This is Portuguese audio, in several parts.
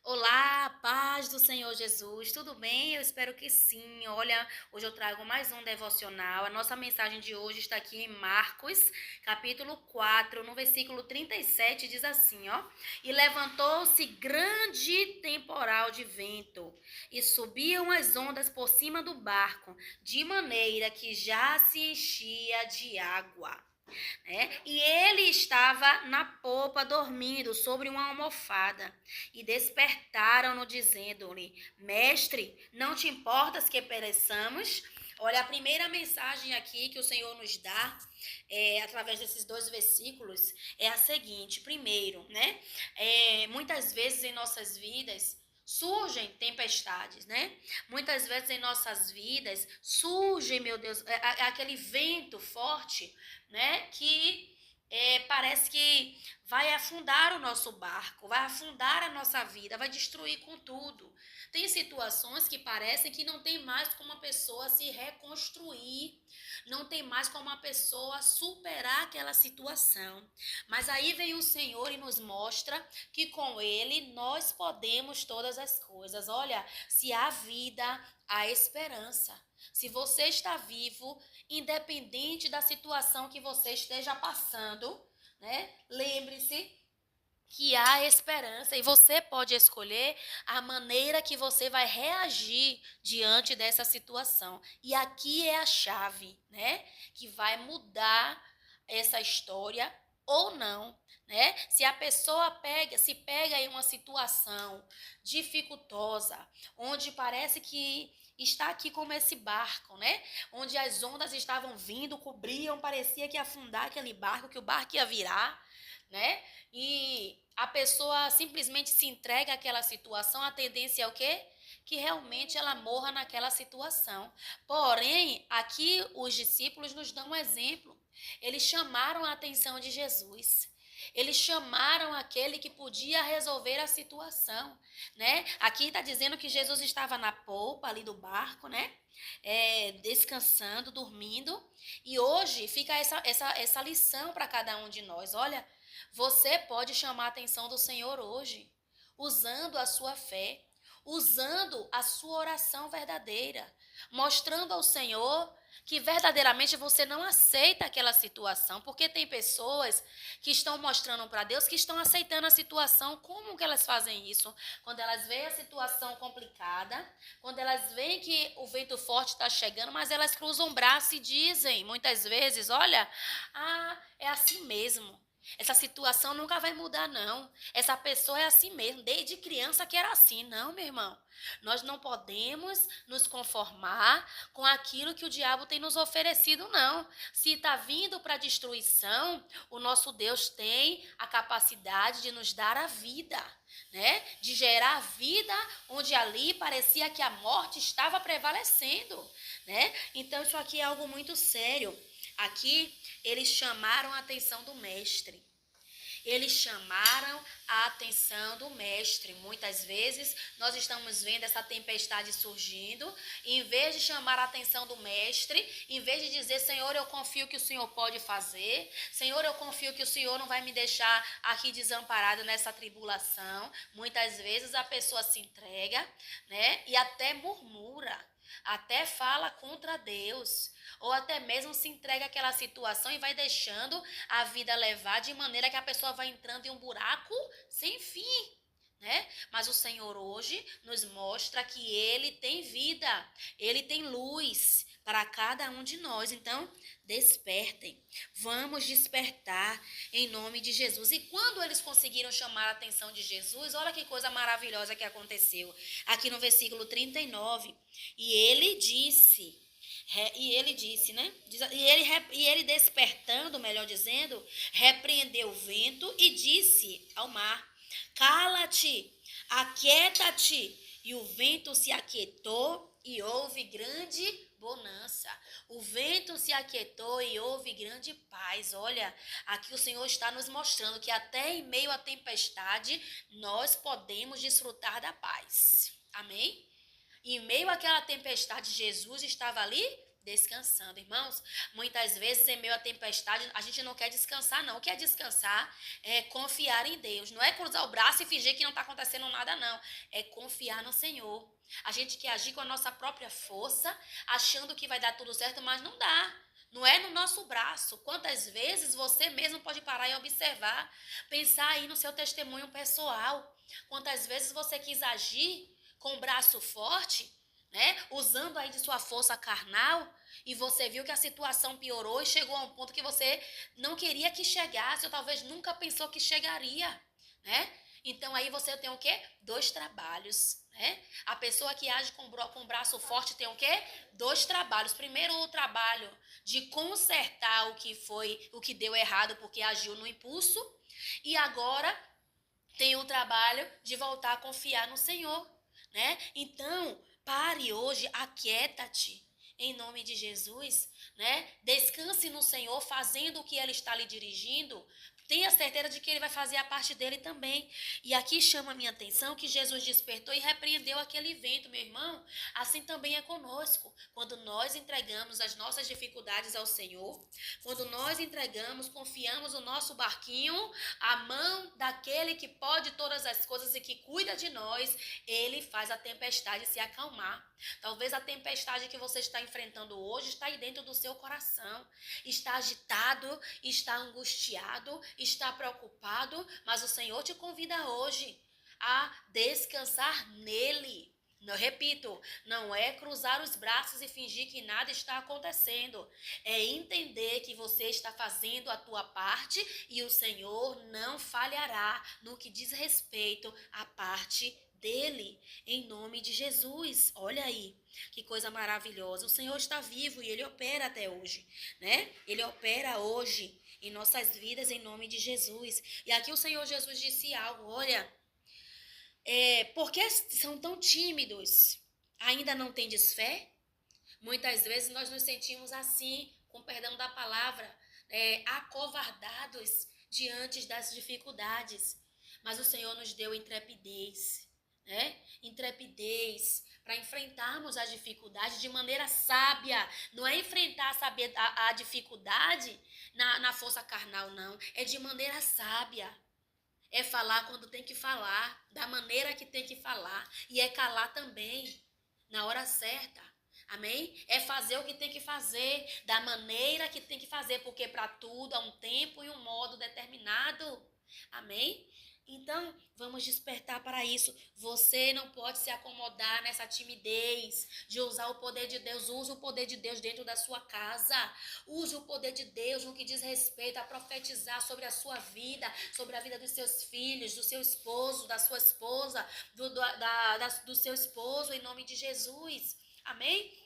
Olá, paz do Senhor Jesus, tudo bem? Eu espero que sim. Olha, hoje eu trago mais um devocional. A nossa mensagem de hoje está aqui em Marcos, capítulo 4, no versículo 37, diz assim, ó: E levantou-se grande temporal de vento, e subiam as ondas por cima do barco, de maneira que já se enchia de água. E ele estava na popa dormindo sobre uma almofada. E despertaram-no dizendo-lhe: Mestre, não te importas que pereçamos? Olha, a primeira mensagem aqui que o Senhor nos dá, através desses dois versículos, é a seguinte. Primeiro, muitas vezes em nossas vidas surgem tempestades, né? Muitas vezes em nossas vidas surge, meu Deus, aquele vento forte, né? Que parece que vai afundar o nosso barco, vai afundar a nossa vida, vai destruir com tudo. Tem situações que parecem que não tem mais como uma pessoa se reconstruir, não tem mais como uma pessoa superar aquela situação. Mas aí vem o Senhor e nos mostra que com Ele nós podemos todas as coisas. Olha, se há vida, há esperança. Se você está vivo, independente da situação que você esteja passando, né? Lembre-se que há esperança e você pode escolher a maneira que você vai reagir diante dessa situação. E aqui é a chave, né? Que vai mudar essa história ou não, né? Se a pessoa se pega em uma situação dificultosa, onde parece que está aqui como esse barco, né? Onde as ondas estavam vindo, cobriam, parecia que ia afundar aquele barco, que o barco ia virar, né? E a pessoa simplesmente se entrega àquela situação, a tendência é o quê? Que realmente ela morra naquela situação. Porém, aqui os discípulos nos dão um exemplo. Eles chamaram a atenção de Jesus. Eles chamaram aquele que podia resolver a situação, né? Aqui está dizendo que Jesus estava na polpa ali do barco, né? Descansando, dormindo. E hoje fica essa lição para cada um de nós. Olha, você pode chamar a atenção do Senhor hoje, usando a sua fé, usando a sua oração verdadeira, mostrando ao Senhor que verdadeiramente você não aceita aquela situação, porque tem pessoas que estão mostrando para Deus que estão aceitando a situação. Como que elas fazem isso? Quando elas veem a situação complicada, quando elas veem que o vento forte está chegando, mas elas cruzam o braço e dizem, muitas vezes, olha, é assim mesmo. Essa situação nunca vai mudar, não. Essa pessoa é assim mesmo, desde criança que era assim. Não, meu irmão. Nós não podemos nos conformar com aquilo que o diabo tem nos oferecido, não. Se está vindo para destruição, o nosso Deus tem a capacidade de nos dar a vida, né? De gerar vida onde ali parecia que a morte estava prevalecendo, né? Então isso aqui é algo muito sério. Aqui eles chamaram a atenção do mestre. Eles chamaram a atenção do mestre. Muitas vezes nós estamos vendo essa tempestade surgindo, e em vez de chamar a atenção do mestre, em vez de dizer, Senhor, eu confio que o Senhor pode fazer, Senhor, eu confio que o Senhor não vai me deixar aqui desamparado nessa tribulação, muitas vezes a pessoa se entrega, né, e até murmura, até fala contra Deus, ou até mesmo se entrega àquela situação e vai deixando a vida levar, de maneira que a pessoa vai entrando em um buraco sem fim, né? Mas o Senhor hoje nos mostra que Ele tem vida, Ele tem luz para cada um de nós. Então, despertem, vamos despertar em nome de Jesus. E quando eles conseguiram chamar a atenção de Jesus, olha que coisa maravilhosa que aconteceu. Aqui no versículo 39, né? E ele despertando, melhor dizendo, repreendeu o vento e disse ao mar: Cala-te, aquieta-te. E o vento se aquietou e houve grande bonança. O vento se aquietou e houve grande paz. Olha, aqui o Senhor está nos mostrando que até em meio à tempestade nós podemos desfrutar da paz. Amém? Em meio àquela tempestade, Jesus estava ali Descansando. Irmãos, muitas vezes em meio à tempestade, a gente não quer descansar, não. O que é descansar é confiar em Deus. Não é cruzar o braço e fingir que não está acontecendo nada, não. É confiar no Senhor. A gente quer agir com a nossa própria força, achando que vai dar tudo certo, mas não dá. Não é no nosso braço. Quantas vezes você mesmo pode parar e observar, pensar aí no seu testemunho pessoal. Quantas vezes você quis agir com o braço forte, né? Usando aí de sua força carnal, e você viu que a situação piorou e chegou a um ponto que você não queria que chegasse, ou talvez nunca pensou que chegaria, né? Então aí você tem o quê? Dois trabalhos, né? A pessoa que age com o braço forte tem o quê? Dois trabalhos. Primeiro, o trabalho de consertar o que deu errado porque agiu no impulso, e agora tem o trabalho de voltar a confiar no Senhor, né? Então, pare hoje, aquieta-te em nome de Jesus, né? Descanse no Senhor, fazendo o que Ele está lhe dirigindo. Tenha certeza de que Ele vai fazer a parte dele também. E aqui chama a minha atenção que Jesus despertou e repreendeu aquele vento, meu irmão. Assim também é conosco. Quando nós entregamos as nossas dificuldades ao Senhor, quando nós entregamos, confiamos o nosso barquinho à mão daquele que pode todas as coisas e que cuida de nós, Ele faz a tempestade se acalmar. Talvez a tempestade que você está enfrentando hoje está aí dentro do seu coração. Está agitado, está angustiado, está preocupado, mas o Senhor te convida hoje a descansar nele. Não, repito, não é cruzar os braços e fingir que nada está acontecendo. É entender que você está fazendo a tua parte e o Senhor não falhará no que diz respeito à parte dele, em nome de Jesus. Olha aí, que coisa maravilhosa. O Senhor está vivo e Ele opera até hoje, né? Ele opera hoje em nossas vidas em nome de Jesus. E aqui o Senhor Jesus disse algo, olha, por que são tão tímidos? Ainda não tendes fé? Muitas vezes nós nos sentimos assim, com perdão da palavra, acovardados diante das dificuldades. Mas o Senhor nos deu intrepidez, né? Intrepidez para enfrentarmos as dificuldades de maneira sábia. Não é enfrentar a dificuldade na força carnal, não. É de maneira sábia. É falar quando tem que falar, da maneira que tem que falar. E é calar também, na hora certa. Amém? É fazer o que tem que fazer, da maneira que tem que fazer, porque para tudo há um tempo e um modo determinado. Amém? Então, vamos despertar para isso. Você não pode se acomodar nessa timidez de usar o poder de Deus. Use o poder de Deus dentro da sua casa. Use o poder de Deus no que diz respeito a profetizar sobre a sua vida, sobre a vida dos seus filhos, do seu esposo, da sua esposa, do seu esposo, em nome de Jesus. Amém?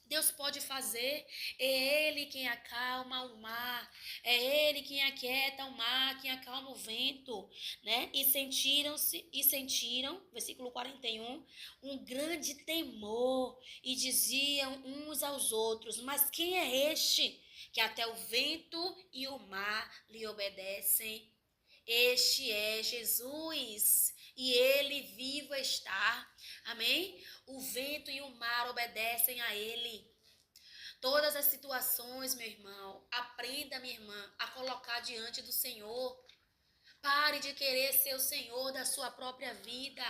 Deus pode fazer, é Ele quem acalma o mar, é Ele quem aquieta o mar, quem acalma o vento, né? E sentiram, versículo 41, um grande temor, e diziam uns aos outros, mas quem é este que até o vento e o mar lhe obedecem? Este é Jesus, e Ele vivo está. Amém? O vento e o mar obedecem a Ele. Todas as situações, meu irmão, aprenda, minha irmã, a colocar diante do Senhor. Pare de querer ser o Senhor da sua própria vida.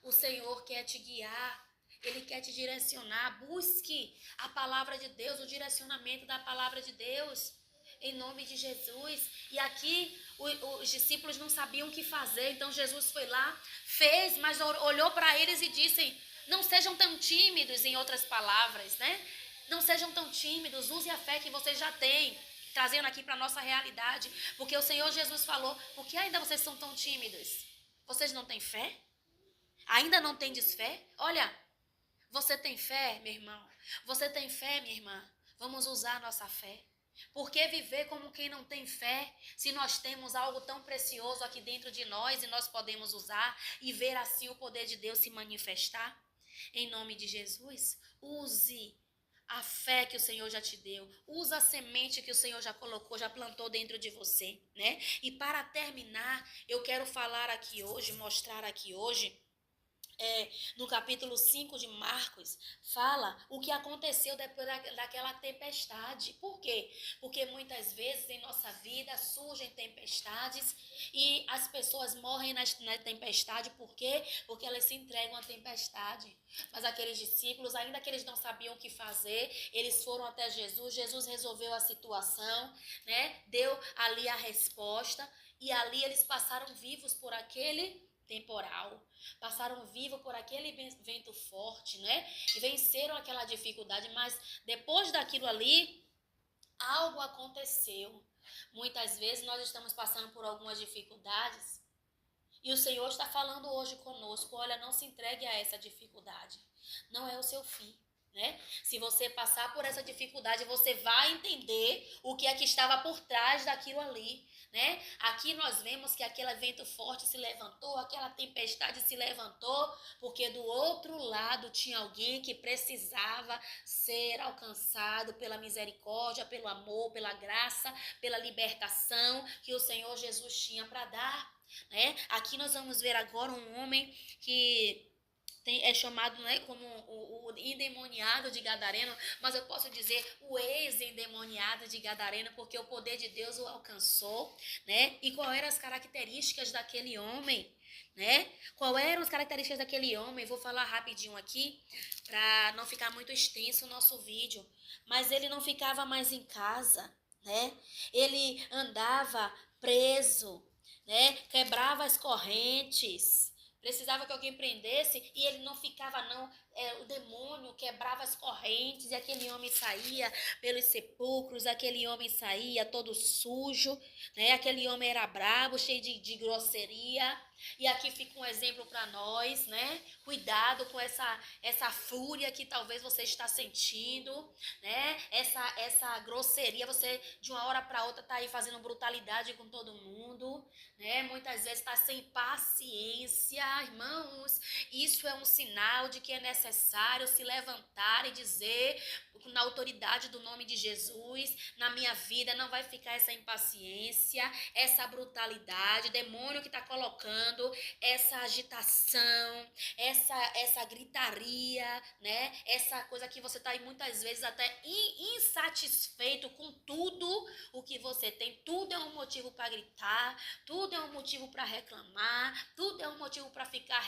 O Senhor quer te guiar. Ele quer te direcionar. Busque a palavra de Deus, o direcionamento da palavra de Deus. Em nome de Jesus. E aqui os discípulos não sabiam o que fazer. Então Jesus foi lá, fez, mas olhou para eles e disse: não sejam tão tímidos, em outras palavras, né? Não sejam tão tímidos, use a fé que vocês já têm. Trazendo aqui para a nossa realidade. Porque o Senhor Jesus falou: por que ainda vocês são tão tímidos? Vocês não têm fé? Ainda não tendes fé? Olha, você tem fé, meu irmão? Você tem fé, minha irmã? Vamos usar a nossa fé. Por que viver como quem não tem fé, se nós temos algo tão precioso aqui dentro de nós e nós podemos usar e ver assim o poder de Deus se manifestar? Em nome de Jesus, use a fé que o Senhor já te deu, usa a semente que o Senhor já colocou, já plantou dentro de você, né? E para terminar, eu quero falar aqui hoje, mostrar aqui hoje, no capítulo 5 de Marcos, fala o que aconteceu depois daquela tempestade. Por quê? Porque muitas vezes em nossa vida surgem tempestades e as pessoas morrem na tempestade. Por quê? Porque elas se entregam à tempestade. Mas aqueles discípulos, ainda que eles não sabiam o que fazer, eles foram até Jesus. Jesus resolveu a situação, né? Deu ali a resposta e ali eles passaram vivos por aquele temporal, passaram vivo por aquele vento forte, né? E venceram aquela dificuldade, mas depois daquilo ali, algo aconteceu. Muitas vezes nós estamos passando por algumas dificuldades e o Senhor está falando hoje conosco, olha, não se entregue a essa dificuldade, não é o seu fim. Né? Se você passar por essa dificuldade, você vai entender o que é que estava por trás daquilo ali. Né? Aqui nós vemos que aquele vento forte se levantou, aquela tempestade se levantou, porque do outro lado tinha alguém que precisava ser alcançado pela misericórdia, pelo amor, pela graça, pela libertação que o Senhor Jesus tinha para dar. Né? Aqui nós vamos ver agora um homem que é chamado, né, como o endemoniado de Gadareno, mas eu posso dizer o ex-endemoniado de Gadareno, porque o poder de Deus o alcançou, né? E quais eram as características daquele homem, né? Quais eram as características daquele homem? Vou falar rapidinho aqui, para não ficar muito extenso o nosso vídeo. Mas ele não ficava mais em casa, né? Ele andava preso, né? Quebrava as correntes. Precisava que alguém prendesse e ele não ficava não. O demônio quebrava as correntes e aquele homem saía pelos sepulcros, aquele homem saía todo sujo, né? Aquele homem era brabo, cheio de grosseria. E aqui fica um exemplo para nós, né? Cuidado com essa fúria que talvez você está sentindo, né? Essa grosseria, você de uma hora para outra está aí fazendo brutalidade com todo mundo, né? Muitas vezes está sem paciência, irmãos. Isso é um sinal de que é necessário se levantar e dizer, na autoridade do nome de Jesus, na minha vida não vai ficar essa impaciência, essa brutalidade, demônio que está colocando essa agitação, essa gritaria, né? Essa coisa que você está aí muitas vezes até insatisfeito com tudo o que você tem. Tudo é um motivo para gritar, tudo é um motivo para reclamar, tudo é um motivo para ficar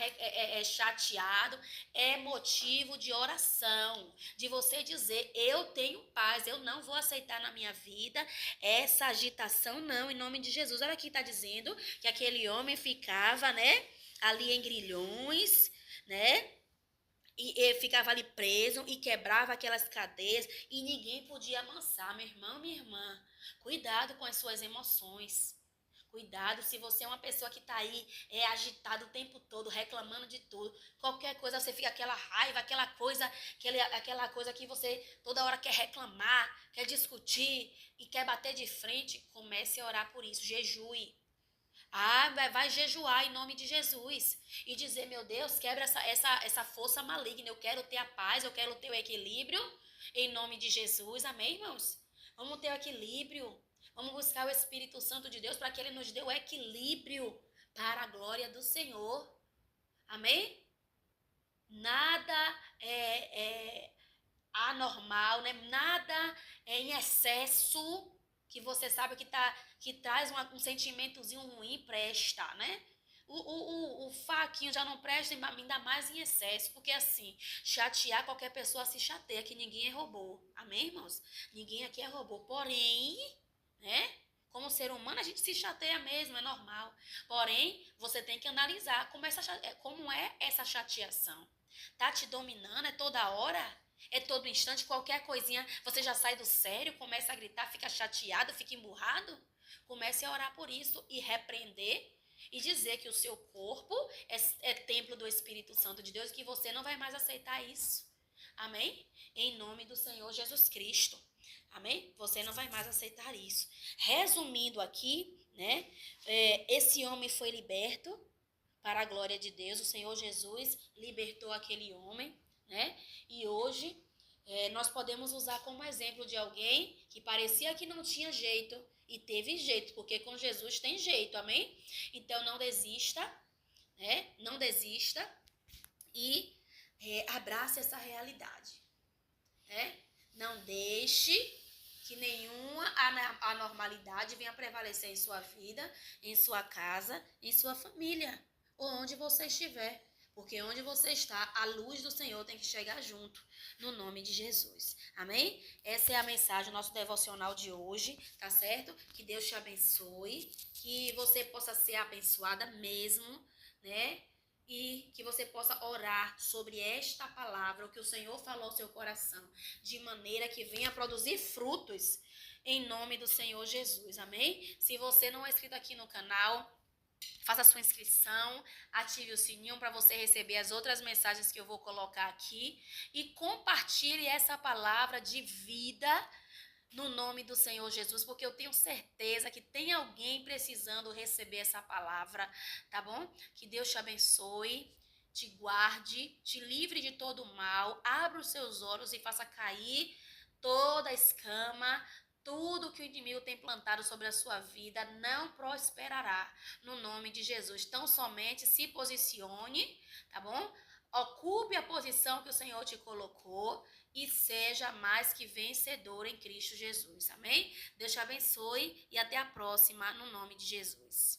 chateado. É motivo de oração, de você dizer, eu tenho paz, eu não vou aceitar na minha vida essa agitação não, em nome de Jesus. Olha aqui, está dizendo que aquele homem ficava, né, ali em grilhões, né, e ficava ali preso e quebrava aquelas cadeias e ninguém podia amansar. Meu irmão, minha irmã, cuidado com as suas emoções. Cuidado, se você é uma pessoa que está aí agitado o tempo todo, reclamando de tudo, qualquer coisa você fica aquela raiva, aquela coisa que você toda hora quer reclamar, quer discutir e quer bater de frente, comece a orar por isso, jejue. Vai jejuar em nome de Jesus e dizer, meu Deus, quebra essa força maligna, eu quero ter a paz, eu quero ter o equilíbrio em nome de Jesus, amém, irmãos? Vamos ter o equilíbrio. Vamos buscar o Espírito Santo de Deus para que ele nos dê o equilíbrio para a glória do Senhor. Amém? Nada é anormal, né? Nada é em excesso que você sabe que traz um sentimentozinho ruim, presta, né? O faquinho já não presta, ainda mais em excesso, porque assim, chatear qualquer pessoa se chateia, que ninguém é robô. Amém, irmãos? Ninguém aqui é robô. Porém, né? Como ser humano, a gente se chateia mesmo, é normal. Porém, você tem que analisar como é essa chateação. Tá te dominando? É toda hora? É todo instante? Qualquer coisinha, você já sai do sério, começa a gritar, fica chateado, fica emburrado? Comece a orar por isso e repreender e dizer que o seu corpo é templo do Espírito Santo de Deus e que você não vai mais aceitar isso. Amém? Em nome do Senhor Jesus Cristo. Amém? Você não vai mais aceitar isso. Resumindo aqui, né? Esse homem foi liberto para a glória de Deus. O Senhor Jesus libertou aquele homem, né? E hoje nós podemos usar como exemplo de alguém que parecia que não tinha jeito e teve jeito, porque com Jesus tem jeito, amém? Então não desista, né? Não desista. e abrace essa realidade, né? Não deixe que nenhuma anormalidade venha prevalecer em sua vida, em sua casa, em sua família, ou onde você estiver. Porque onde você está, a luz do Senhor tem que chegar junto, no nome de Jesus. Amém? Essa é a mensagem, nosso devocional de hoje, tá certo? Que Deus te abençoe, que você possa ser abençoada mesmo, né? E que você possa orar sobre esta palavra, o que o Senhor falou ao seu coração, de maneira que venha produzir frutos em nome do Senhor Jesus, amém? Se você não é inscrito aqui no canal, faça a sua inscrição, ative o sininho para você receber as outras mensagens que eu vou colocar aqui e compartilhe essa palavra de vida no nome do Senhor Jesus, porque eu tenho certeza que tem alguém precisando receber essa palavra, tá bom? Que Deus te abençoe, te guarde, te livre de todo o mal, abra os seus olhos e faça cair toda a escama, tudo que o inimigo tem plantado sobre a sua vida não prosperará, no nome de Jesus. Então, somente se posicione, tá bom? Ocupe a posição que o Senhor te colocou e seja mais que vencedor em Cristo Jesus. Amém? Deus te abençoe e até a próxima, no nome de Jesus.